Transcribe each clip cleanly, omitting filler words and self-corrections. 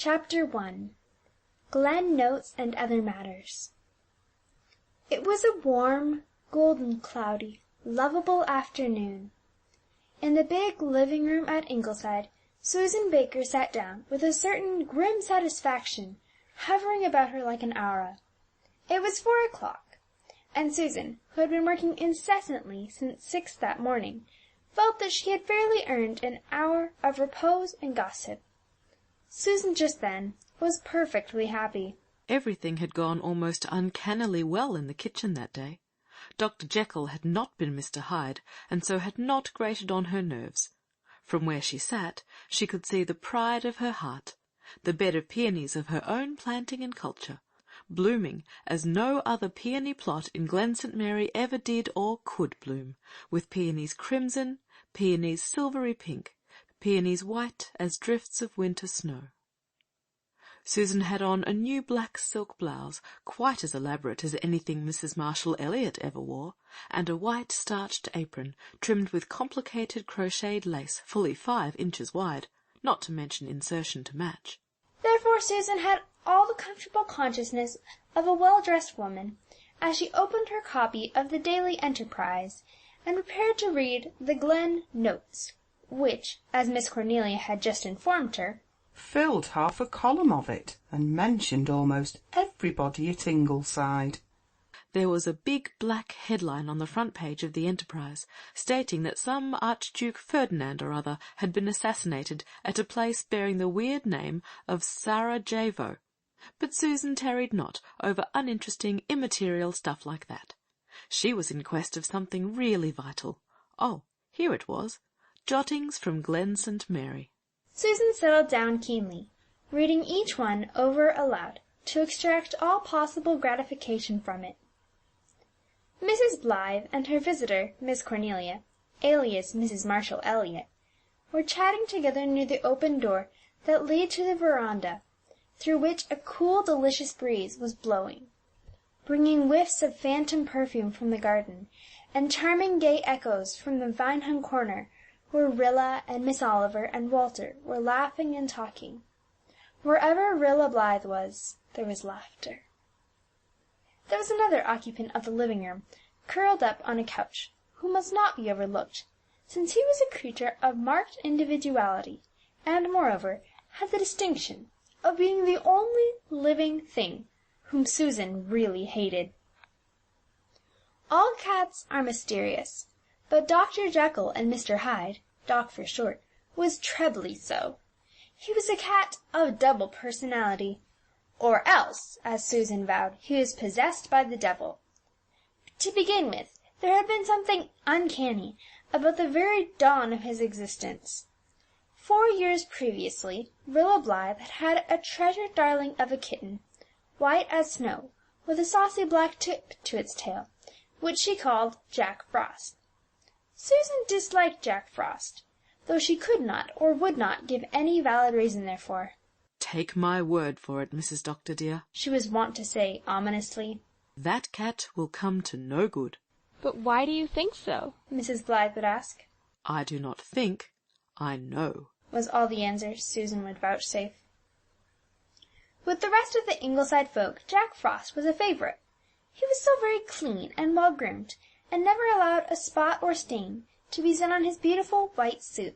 Chapter 1. Glen Notes and Other Matters. It was a warm, golden, cloudy, lovable afternoon. In the big living-room at Ingleside, Susan Baker sat down with a certain grim satisfaction hovering about her like an aura. It was 4 o'clock, and Susan, who had been working incessantly since 6 that morning, felt that she had fairly earned an hour of repose and gossip. Susan just then was perfectly happy. Everything had gone almost uncannily well in the kitchen that day. Dr. Jekyll had not been Mr. Hyde, and so had not grated on her nerves. From where she sat, she could see the pride of her heart, the bed of peonies of her own planting and culture, blooming as no other peony plot in Glen St. Mary ever did or could bloom, with peonies crimson, peonies silvery pink, peonies white as drifts of winter snow. Susan had on a new black silk blouse, quite as elaborate as anything Mrs. Marshall Elliott ever wore, and a white starched apron, trimmed with complicated crocheted lace fully 5 inches wide, not to mention insertion to match. Therefore Susan had all the comfortable consciousness of a well-dressed woman, as she opened her copy of the Daily Enterprise, and prepared to read the Glen Notes, which, as Miss Cornelia had just informed her, filled half a column of it, and mentioned almost everybody at Ingleside. There was a big black headline on the front page of the Enterprise, stating that some Archduke Ferdinand or other had been assassinated at a place bearing the weird name of Sarajevo. But Susan tarried not over uninteresting, immaterial stuff like that. She was in quest of something really vital. Oh, here it was. Jottings from Glen St. Mary. Susan settled down keenly, reading each one over aloud, to extract all possible gratification from it. Mrs. Blythe and her visitor, Miss Cornelia, alias Mrs. Marshall Elliott, were chatting together near the open door that led to the veranda, through which a cool, delicious breeze was blowing, bringing whiffs of phantom perfume from the garden, and charming gay echoes from the vine-hung corner, where Rilla and Miss Oliver and Walter were laughing and talking. Wherever Rilla Blythe was, there was laughter. There was another occupant of the living-room, curled up on a couch, who must not be overlooked, since he was a creature of marked individuality, and, moreover, had the distinction of being the only living thing whom Susan really hated. All cats are mysterious, but Dr. Jekyll and Mr. Hyde, Doc for short, was trebly so. He was a cat of double personality, or else, as Susan vowed, he was possessed by the devil. To begin with, there had been something uncanny about the very dawn of his existence. 4 years previously, Rilla Blythe had had a treasured darling of a kitten, white as snow, with a saucy black tip to its tail, which she called Jack Frost. Susan disliked Jack Frost, though she could not or would not give any valid reason therefor. "Take my word for it, Mrs. Doctor, dear," she was wont to say ominously. "that cat will come to no good." "But why do you think so?" Mrs. Blythe would ask. "I do not think, I know," was all the answer Susan would vouchsafe. With the rest of the Ingleside folk, Jack Frost was a favourite. He was so very clean and well-groomed, and never allowed a spot or stain to be seen on his beautiful white suit.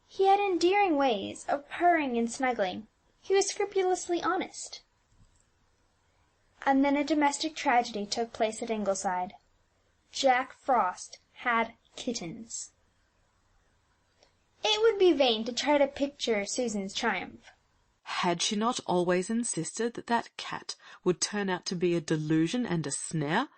He had endearing ways of purring and snuggling. He was scrupulously honest. And then a domestic tragedy took place at Ingleside. Jack Frost had kittens. It would be vain to try to picture Susan's triumph. Had she not always insisted that that cat would turn out to be a delusion and a snare?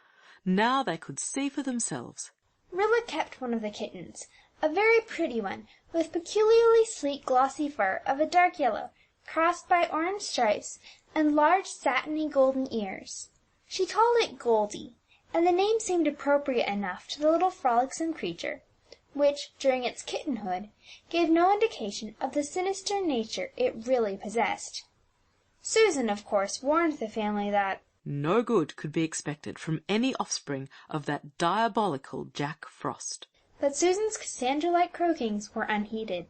Now they could see for themselves. Rilla kept one of the kittens, a very pretty one, with peculiarly sleek glossy fur of a dark yellow, crossed by orange stripes, and large satiny golden ears. She called it Goldie, and the name seemed appropriate enough to the little frolicsome creature, which, during its kittenhood, gave no indication of the sinister nature it really possessed. Susan, of course, warned the family that no good could be expected from any offspring of that diabolical Jack Frost. But Susan's Cassandra-like croakings were unheeded.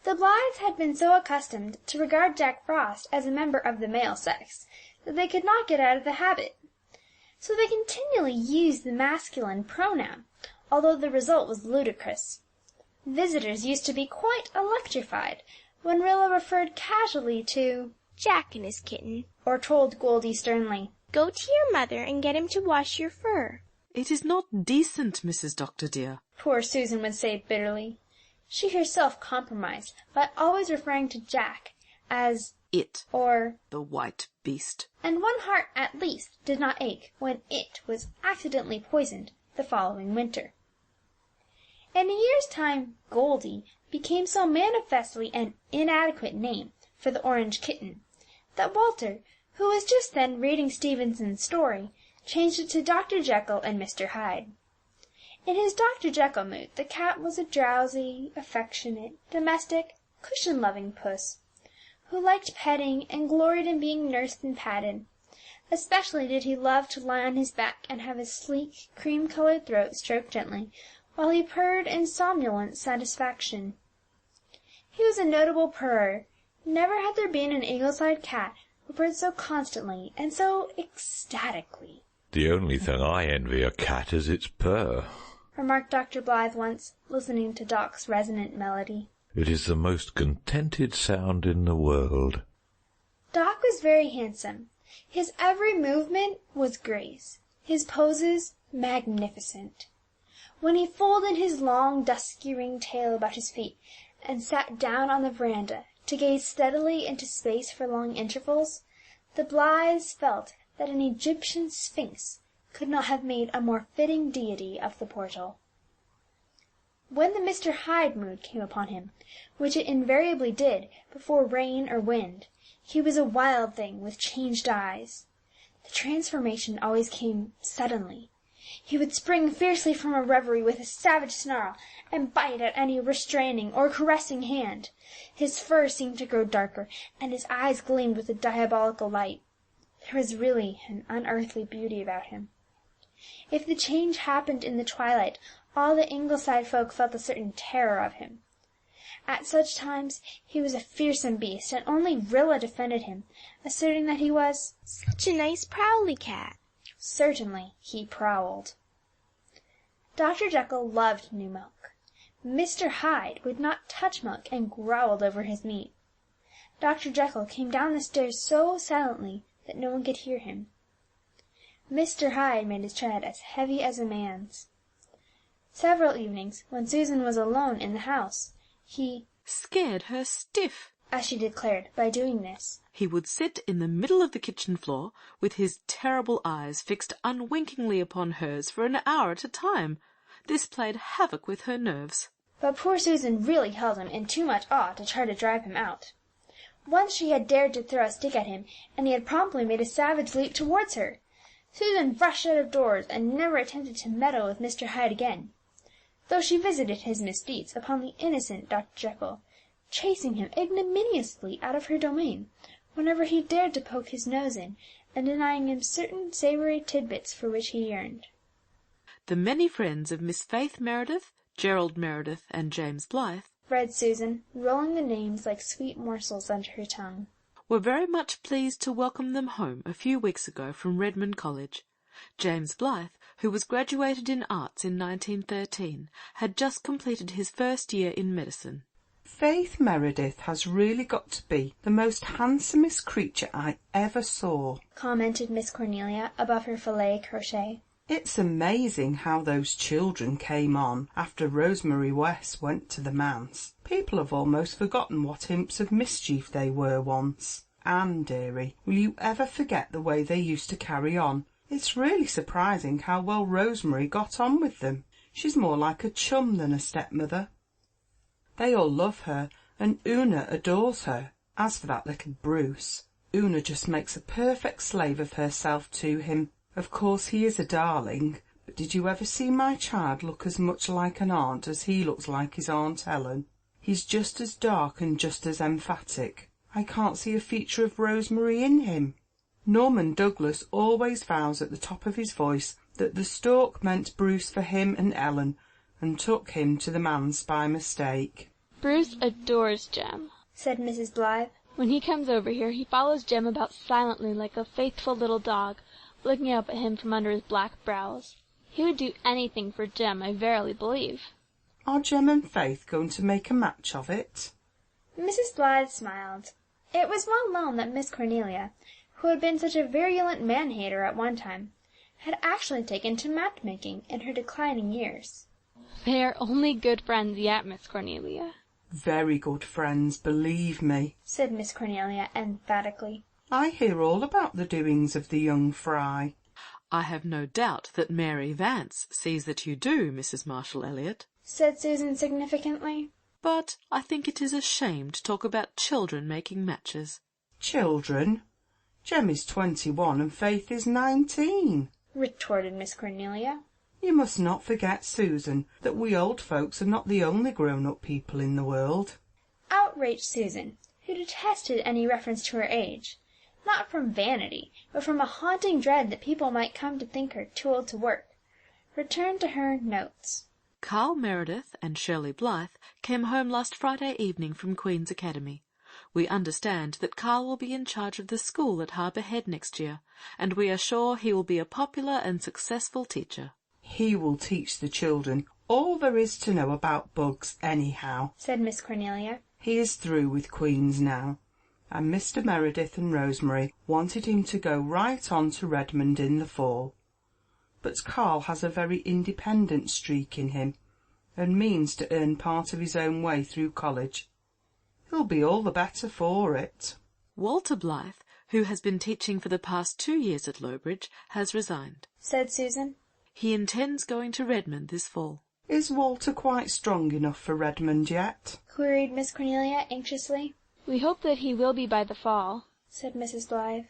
The Blythes had been so accustomed to regard Jack Frost as a member of the male sex that they could not get out of the habit. So they continually used the masculine pronoun, although the result was ludicrous. Visitors used to be quite electrified when Rilla referred casually to Jack and his kitten, or told Goldie sternly, "Go to your mother and get him to wash your fur." "It is not decent, Mrs. Doctor dear," poor Susan would say bitterly. She herself compromised by always referring to Jack as "it," or the white beast. and one heart at least did not ache when it was accidentally poisoned the following winter. In a year's time Goldie became so manifestly an inadequate name for the orange kitten that Walter, who was just then reading Stevenson's story, changed it to Dr. Jekyll and Mr. Hyde. In his Dr. Jekyll mood the cat was a drowsy, affectionate, domestic, cushion-loving puss, who liked petting and gloried in being nursed and patted. Especially did he love to lie on his back and have his sleek, cream-coloured throat stroked gently, while he purred in somnolent satisfaction. He was a notable purrer. Never had there been an Ingleside cat who purred so constantly and so ecstatically. "The only thing I envy a cat is its purr," remarked Dr. Blythe once, listening to Doc's resonant melody. "It is the most contented sound in the world." Doc was very handsome. His every movement was grace, his poses magnificent. When he folded his long, dusky ringed tail about his feet and sat down on the veranda to gaze steadily into space for long intervals, the Blythes felt that an Egyptian sphinx could not have made a more fitting deity of the portal. When the Mr. Hyde mood came upon him, which it invariably did before rain or wind, he was a wild thing with changed eyes. The transformation always came suddenly. He would spring fiercely from a reverie with a savage snarl, and bite at any restraining or caressing hand. His fur seemed to grow darker, and his eyes gleamed with a diabolical light. There was really an unearthly beauty about him. If the change happened in the twilight, all the Ingleside folk felt a certain terror of him. At such times he was a fearsome beast, and only Rilla defended him, asserting that he was "Such a nice prowly cat." Certainly he prowled. Dr. Jekyll loved new milk. Mr. Hyde would not touch milk and growled over his meat. Dr. Jekyll came down the stairs so silently that no one could hear him. Mr. Hyde made his tread as heavy as a man's. Several evenings, when Susan was alone in the house, he "scared her stiff," as she declared, by doing this. He would sit in the middle of the kitchen floor, with his terrible eyes fixed unwinkingly upon hers for an hour at a time. This played havoc with her nerves. But poor Susan really held him in too much awe to try to drive him out. Once she had dared to throw a stick at him, and he had promptly made a savage leap towards her. Susan rushed out of doors, and never attempted to meddle with Mr. Hyde again, though she visited his misdeeds upon the innocent Dr. Jekyll, chasing him ignominiously out of her domain whenever he dared to poke his nose in, and denying him certain savoury tidbits for which he yearned. The many friends of Miss Faith Meredith, Gerald Meredith, and James Blythe, read Susan, rolling the names like sweet morsels under her tongue, were very much pleased to welcome them home a few weeks ago from Redmond College. James Blythe, who was graduated in arts in 1913, had just completed his first year in medicine. Faith Meredith has really got to be the most handsomest creature I ever saw, commented Miss Cornelia above her filet crochet. It's amazing how those children came on after Rosemary West went to the manse. People have almost forgotten what imps of mischief they were once. Anne, dearie, will you ever forget the way they used to carry on? It's really surprising how well Rosemary got on with them. She's more like a chum than a stepmother. They all love her, and Una adores her. As for that little Bruce, Una just makes a perfect slave of herself to him. Of course he is a darling, but did you ever see my child look as much like an aunt as he looks like his Aunt Helen? He's just as dark and just as emphatic. I can't see a feature of Rosemary in him. Norman Douglas always vows at the top of his voice that the stork meant Bruce for him and Ellen, and took him to the manse by mistake. Bruce adores Jem," said Mrs. Blythe. "When he comes over here he follows Jem about silently like a faithful little dog, looking up at him from under his black brows. He would do anything for Jem, I verily believe." Are Jem and Faith going to make a match of it? Mrs. Blythe smiled. It was well known that Miss Cornelia, who had been such a virulent man-hater at one time, had actually taken to match-making in her declining years. "They are only good friends yet, Miss Cornelia." Very good friends, believe me, said Miss Cornelia emphatically. I hear all about the doings of the young fry. I have no doubt that Mary Vance sees that you do, Mrs. Marshall Elliott, said Susan significantly. But I think it is a shame to talk about children making matches. Children? Jem is 21 and Faith is 19, retorted Miss Cornelia. You must not forget, Susan, that we old folks are not the only grown-up people in the world. Outraged Susan, who detested any reference to her age, not from vanity, but from a haunting dread that people might come to think her too old to work, returned to her notes. Carl Meredith and Shirley Blythe came home last Friday evening from Queen's Academy. We understand that Carl will be in charge of the school at Harbour Head next year, and we are sure he will be a popular and successful teacher. He will teach the children all there is to know about bugs anyhow, said Miss Cornelia. He is through with Queen's now, and Mr. Meredith and Rosemary wanted him to go right on to Redmond in the fall. But Carl has a very independent streak in him, and means to earn part of his own way through college. He'll be all the better for it. Walter Blythe, who has been teaching for the past 2 years at Lowbridge, has resigned, said Susan. He intends going to Redmond this fall. Is Walter quite strong enough for Redmond yet? queried Miss Cornelia anxiously. "We hope that he will be by the fall," said Mrs. Blythe.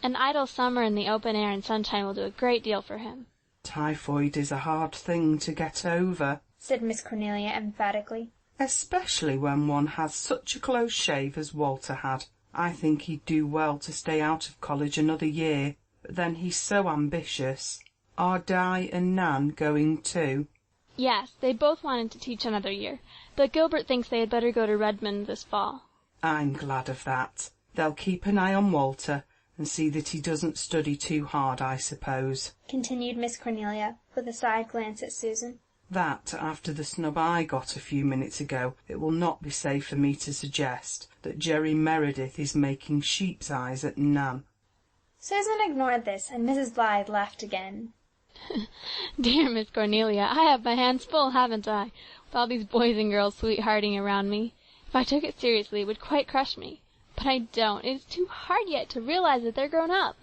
"An idle summer in the open air and sunshine will do a great deal for him." Typhoid is a hard thing to get over, said Miss Cornelia emphatically. Especially when one has such a close shave as Walter had. I think he'd do well to stay out of college another year, but then he's so ambitious. Are Di and Nan going too? "Yes, they both wanted to teach another year, but Gilbert thinks they had better go to Redmond this fall." I'm glad of that. They'll keep an eye on Walter and see that he doesn't study too hard, I suppose, continued Miss Cornelia, with a side glance at Susan. That, after the snub I got a few minutes ago, it will not be safe for me to suggest that Jerry Meredith is making sheep's eyes at Nan. Susan ignored this, and Mrs. Blythe laughed again. "Dear Miss Cornelia, I have my hands full, haven't I, with all these boys and girls sweethearting around me? If I took it seriously, it would quite crush me. But I don't. It is too hard yet to realize that they're grown up.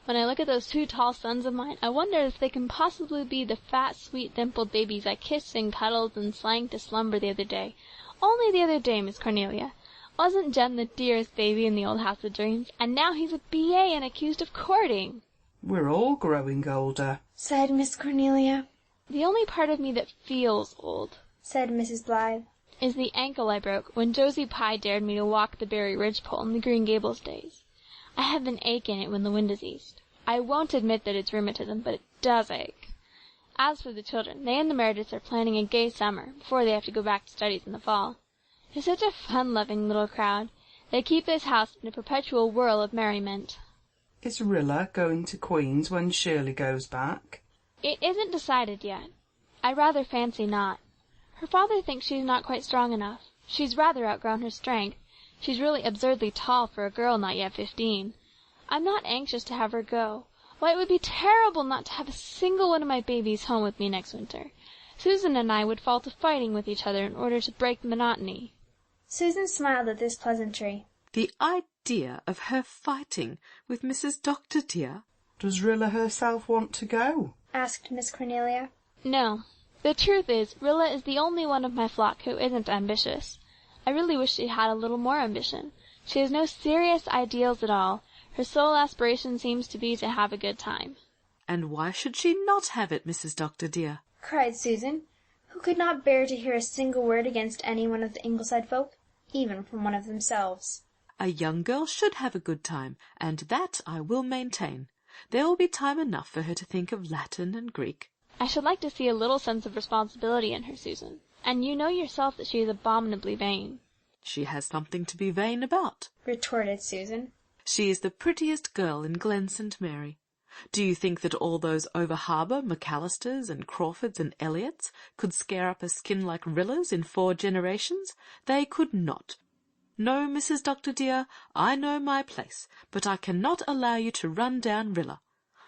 When I look at those 2 tall sons of mine, I wonder if they can possibly be the fat, sweet, dimpled babies I kissed and cuddled and sang to slumber the other day. Only the other day, Miss Cornelia. Wasn't Jem the dearest baby in the old house of dreams? And now he's a B.A. and accused of courting." We're all growing older, said Miss Cornelia. "The only part of me that feels old," said Mrs. Blythe, "is the ankle I broke when Josie Pye dared me to walk the Berry Ridge pole in the Green Gables days. I have an ache in it when the wind is east. I won't admit that it's rheumatism, but it does ache. As for the children, they and the Merediths are planning a gay summer, before they have to go back to studies in the fall. It's such a fun-loving little crowd. They keep this house in a perpetual whirl of merriment." Is Rilla going to Queen's when Shirley goes back? "It isn't decided yet. I rather fancy not. Her father thinks she's not quite strong enough. She's rather outgrown her strength. She's really absurdly tall for a girl not yet 15. I'm not anxious to have her go. Why, it would be terrible not to have a single one of my babies home with me next winter. Susan and I would fall to fighting with each other in order to break the monotony." Susan smiled at this pleasantry. The idea of her fighting with Mrs. Dr. dear. Does Rilla herself want to go? asked Miss Cornelia. "No. The truth is, Rilla is the only one of my flock who isn't ambitious. I really wish she had a little more ambition. She has no serious ideals at all. Her sole aspiration seems to be to have a good time." And why should she not have it, Mrs. Dr. dear? cried Susan, who could not bear to hear a single word against any one of the Ingleside folk, even from one of themselves. A young girl should have a good time, and that I will maintain. There will be time enough for her to think of Latin and Greek. I should like to see a little sense of responsibility in her, Susan. And you know yourself that she is abominably vain." "She has something to be vain about," retorted Susan. "She is the prettiest girl in Glen St. Mary. Do you think that all those over-harbour McAllisters and Crawfords and Elliots could scare up a skin like Rilla's in 4 generations? They could not. No, Mrs. Dr. dear, I know my place, but I cannot allow you to run down Rilla.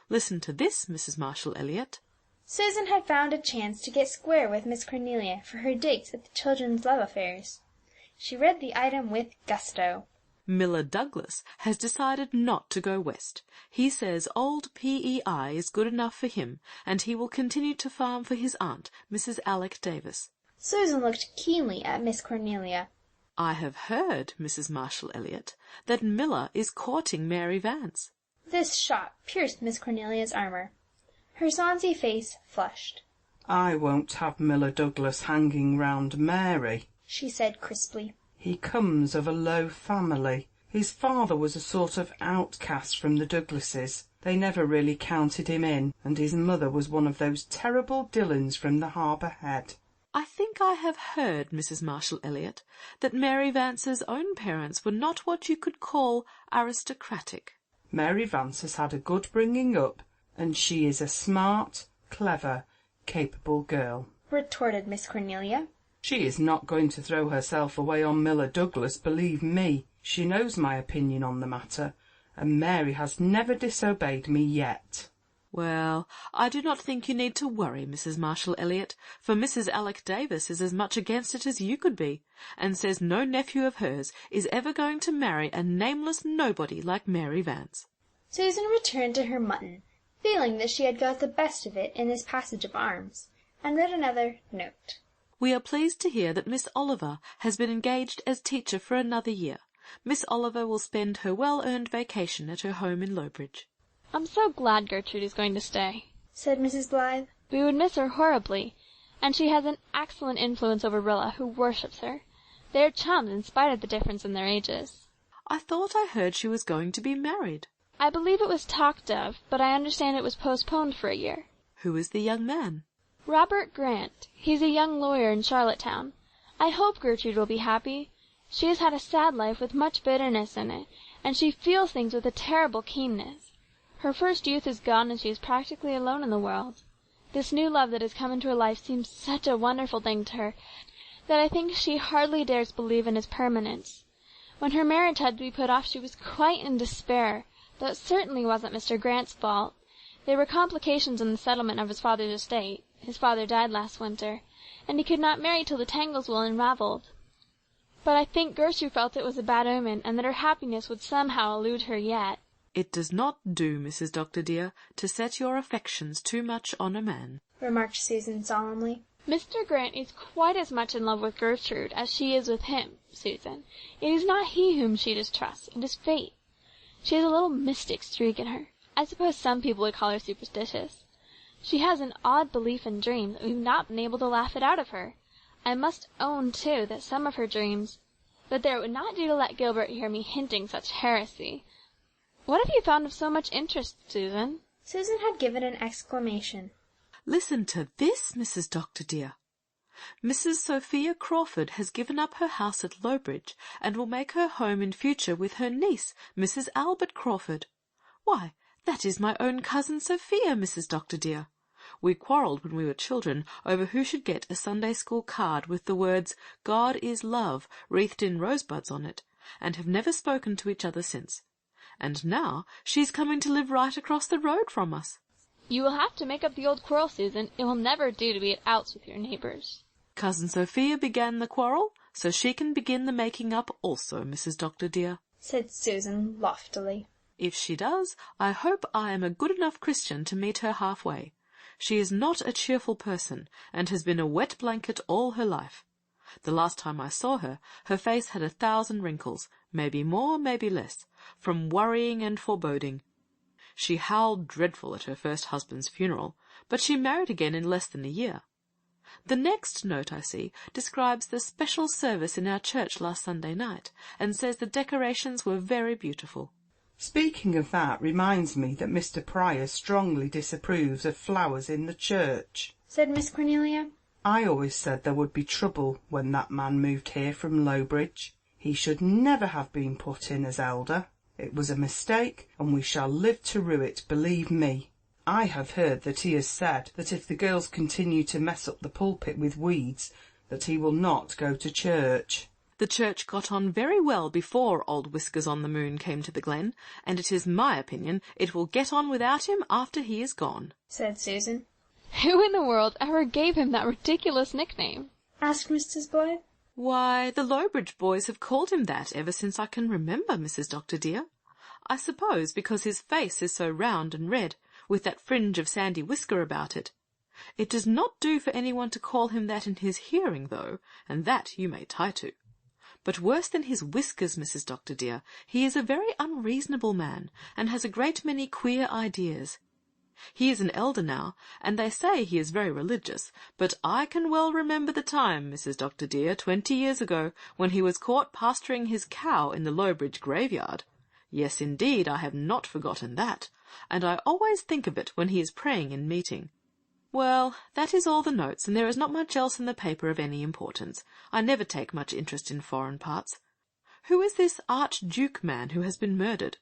Listen to this, Mrs. Marshall Elliott." Susan had found a chance to get square with Miss Cornelia for her digs at the children's love affairs. She read the item with gusto. "Miller Douglas has decided not to go west. He says old PEI is good enough for him, and he will continue to farm for his aunt, Mrs. Alec Davis." Susan looked keenly at Miss Cornelia. "I have heard, Mrs. Marshall Elliott, that Miller is courting Mary Vance." This shot pierced Miss Cornelia's armour. Her sonsy face flushed. "I won't have Miller Douglas hanging round Mary," she said crisply. "He comes of a low family. His father was a sort of outcast from the Douglases. They never really counted him in, and his mother was one of those terrible Dillons from the Harbour Head." "I think I have heard, Mrs. Marshall Elliott, that Mary Vance's own parents were not what you could call aristocratic." "Mary Vance has had a good bringing up, and she is a smart, clever, capable girl," retorted Miss Cornelia. "She is not going to throw herself away on Miller Douglas, believe me. She knows my opinion on the matter, and Mary has never disobeyed me yet." "Well, I do not think you need to worry, Mrs. Marshall Elliott, for Mrs. Alec Davis is as much against it as you could be, and says no nephew of hers is ever going to marry a nameless nobody like Mary Vance." Susan returned to her mutton, feeling that she had got the best of it in this passage of arms, and read another note. "We are pleased to hear that Miss Oliver has been engaged as teacher for another year. Miss Oliver will spend her well-earned vacation at her home in Lowbridge." "I'm so glad Gertrude is going to stay," said Mrs. Blythe. "We would miss her horribly, and she has an excellent influence over Rilla, who worships her. They are chums in spite of the difference in their ages." "I thought I heard she was going to be married." "I believe it was talked of, but I understand it was postponed for a year." "Who is the young man?" "Robert Grant. He's a young lawyer in Charlottetown. I hope Gertrude will be happy. She has had a sad life with much bitterness in it, and she feels things with a terrible keenness. Her first youth is gone, and she is practically alone in the world. This new love that has come into her life seems such a wonderful thing to her that I think she hardly dares believe in its permanence. When her marriage had to be put off she was quite in despair, though it certainly wasn't Mr. Grant's fault. There were complications in the settlement of his father's estate. His father died last winter, and he could not marry till the tangles were unravelled. But I think Gertrude felt it was a bad omen, and that her happiness would somehow elude her yet." "It does not do, Mrs. Dr. dear, to set your affections too much on a man," remarked Susan solemnly. "Mr. Grant is quite as much in love with Gertrude as she is with him, Susan. It is not he whom she distrusts, it is fate. She has a little mystic streak in her. I suppose some people would call her superstitious. She has an odd belief in dreams, and we've not been able to laugh it out of her. I must own, too, that some of her dreams... But there, it would not do to let Gilbert hear me hinting such heresy. What have you found of so much interest, Susan?" Susan had given an exclamation. "Listen to this, Mrs. Dr. dear. Mrs. Sophia Crawford has given up her house at Lowbridge, and will make her home in future with her niece, Mrs. Albert Crawford. Why, that is my own cousin Sophia, Mrs. Dr. dear. We quarrelled when we were children over who should get a Sunday school card with the words 'God is love' wreathed in rosebuds on it, and have never spoken to each other since. And now she's coming to live right across the road from us." "You will have to make up the old quarrel, Susan. It will never do to be at outs with your neighbours." "Cousin Sophia began the quarrel, so she can begin the making up also, Mrs. Dr. dear," said Susan loftily. "If she does, I hope I am a good enough Christian to meet her halfway. She is not a cheerful person, and has been a wet blanket all her life. The last time I saw her, her face had 1,000 wrinkles, maybe more, maybe less, from worrying and foreboding. She howled dreadful at her first husband's funeral, but she married again in less than a year. The next note I see describes the special service in our church last Sunday night, and says the decorations were very beautiful." Speaking of that reminds me that Mr. Pryor strongly disapproves of flowers in the church," said Miss Cornelia. "I always said there would be trouble when that man moved here from Lowbridge. He should never have been put in as elder. It was a mistake, and we shall live to rue it, believe me. I have heard that he has said that if the girls continue to mess up the pulpit with weeds, that he will not go to church." The church got on very well before old Whiskers-on-the-Moon came to the glen, and it is my opinion it will get on without him after he is gone, said Susan. Who in the world ever gave him that ridiculous nickname? Asked Mrs. Blythe. Why, the Lowbridge boys have called him that ever since I can remember, Mrs. Dr. dear. I suppose because his face is so round and red, with that fringe of sandy whisker about it. It does not do for anyone to call him that in his hearing, though, and that you may tie to. But worse than his whiskers, Mrs. Dr. dear, he is a very unreasonable man, and has a great many queer ideas. He is an elder now, and they say he is very religious, but I can well remember the time, Mrs. Dr. dear, 20 years ago, when he was caught pasturing his cow in the Lowbridge graveyard. Yes, indeed, I have not forgotten that, and I always think of it when he is praying in meeting. Well, that is all the notes, and there is not much else in the paper of any importance. I never take much interest in foreign parts. Who is this Archduke man who has been murdered?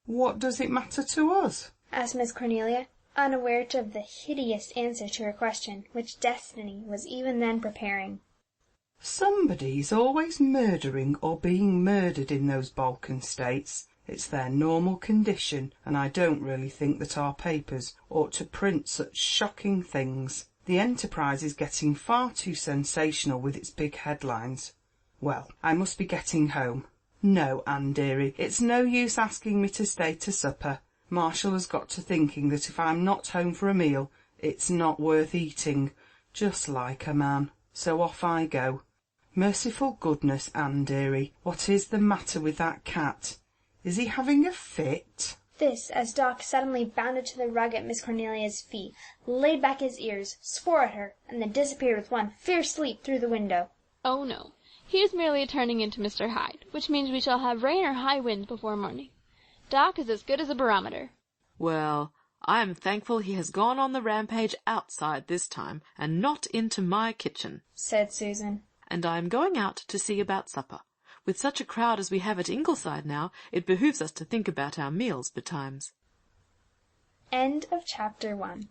"What does it matter to us?" asked Miss Cornelia, unaware of the hideous answer to her question, which Destiny was even then preparing. "Somebody's always murdering or being murdered in those Balkan states. It's their normal condition, and I don't really think that our papers ought to print such shocking things. The Enterprise is getting far too sensational with its big headlines. Well, I must be getting home. No, Anne dearie, it's no use asking me to stay to supper. Marshall has got to thinking that if I'm not home for a meal, it's not worth eating, just like a man. So off I go. Merciful goodness, Anne dearie, what is the matter with that cat? Is he having a fit?" This, as Doc suddenly bounded to the rug at Miss Cornelia's feet, laid back his ears, swore at her, and then disappeared with one fierce leap through the window. Oh, no. He is merely turning into Mr. Hyde, which means we shall have rain or high wind before morning. Doc is as good as a barometer. Well, I am thankful he has gone on the rampage outside this time, and not into my kitchen, said Susan. And I am going out to see about supper. With such a crowd as we have at Ingleside now, it behooves us to think about our meals betimes. End of chapter 1.